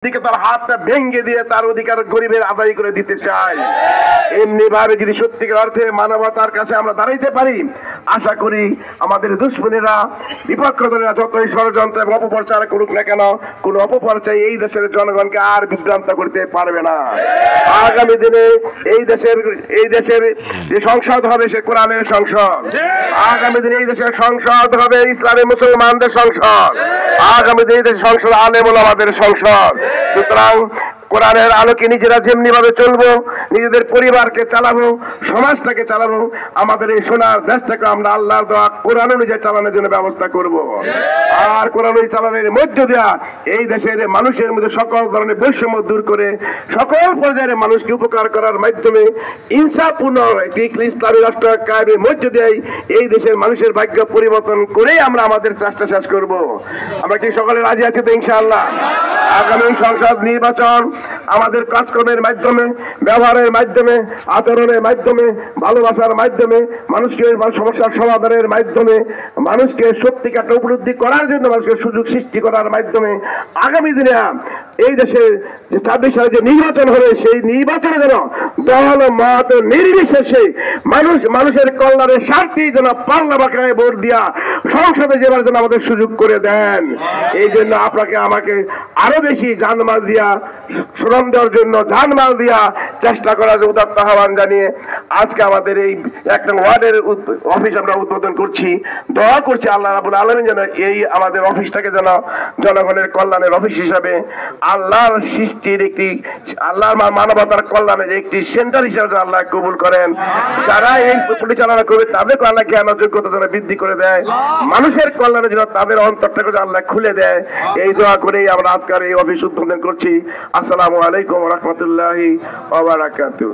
দিকে তার হাতটা ভেঙে দিয়ে তার অধিকার গরিবের আদায় করে দিতে চাই। এমনি ভাবে যদি সত্যিকার অর্থে মানবতার কাছে আমরা দাঁড়াইতে পারি, আশা করি আমাদের দুশ্মনেরা, বিপক্ষ দলেরা যতই ষড়যন্ত্র এবং অপপ্রচার করুক না কেন, কোন অপপ্রচার এই দেশের জনগণকে আর বিভ্রান্ত করতে পারবে না। আগামী দিনে এই দেশের যে সংসদ হবে সে কোরআনের সংসদ। আগামী দিনে এই দেশের সংসদ হবে ইসলামী মুসলমানদের সংসদ। আগামী দিনে এই দেশের সংসদ আলেম ওলামাদের সংসদ। সুতরাং কোরআনের আলোকে নিজেরা যেমনি ভাবে চলবো, নিজেদের পরিবারকে চালাবো, সমাজটাকে চালাবো, আমাদের এই সোনার দেশটাকে আমরা আল্লাহর দেওয়া কোরআন অনুযায়ী চালানোর জন্য ব্যবস্থা করব। আর কোরআন অনুযায়ী চালানোর মধ্য দেওয়া এই দেশের মানুষের মধ্যে সকল ধরনের বৈষম্য দূর করে সকল পর্যায়ের মানুষকে উপকার করার মাধ্যমে ইনসাফপূর্ণ একটি ইসলামী রাষ্ট্র কায়েমের মধ্য দিয়ে এই দেশের মানুষের ভাগ্য পরিবর্তন করেই আমরা আমাদের চেষ্টা শেষ করব। আমরা কি সকলে রাজি আছি তো ইনশাআল্লাহ? আগামী সংসদ নির্বাচন আমাদের কাজকর্মের মাধ্যমে, ব্যবহারের মাধ্যমে, আচরণের মাধ্যমে, ভালোবাসার মাধ্যমে, মানুষকে সমস্যার সমাধানের মাধ্যমে, মানুষকে সত্যিকারটা উপলব্ধি করার জন্য মানুষকে সুযোগ সৃষ্টি করার মাধ্যমে আগামী দিনে এই দেশে যে 26 সালে যে নির্বাচন হবে সেই নির্বাচনে যেন দল মত নির্বিশেষে মানুষের কল্যাণের স্বার্থে যেন পাল্লা বাঁকায় ভোট দিয়া সংসদে যাবার জন্য আমাদের সুযোগ করে দেন। এই জন্য আপনাকে আমাকে আরো বেশি জানমাল দিয়া, শ্রম দেওয়ার জন্য জানমাল দিয়া চেষ্টা করার উদাত্ত আহ্বান জানিয়ে আজকে আমাদের এই একটা ওয়ার্ডের অফিস আমরা উদ্বোধন করছি। দোয়া করছি আল্লাহ রাব্বুল আলামিন যেন এই আমাদের অফিসটাকে যেন জনগণের কল্যাণের অফিস হিসাবে, আল্লাহর সৃষ্টির একটি, আল্লাহর মানবতার কল্যাণের একটি সেন্টার হিসাবে আল্লাহ কবুল করেন। যারা এই পরিচালনা করবে তাদেরকে আল্লাহ জ্ঞান যোগ্যতা যেন বৃদ্ধি করে দেয়, মানুষের কল্যাণের জন্য তাদের অন্তরটাকে আল্লাহ খুলে দেয়। এই দোয়া করেই আমরা আজকের এই অফিস উদ্বোধন করছি। আসসালামু আলাইকুম ওয়া রাহমাতুল্লাহি ওয়া বারাকাতুহু।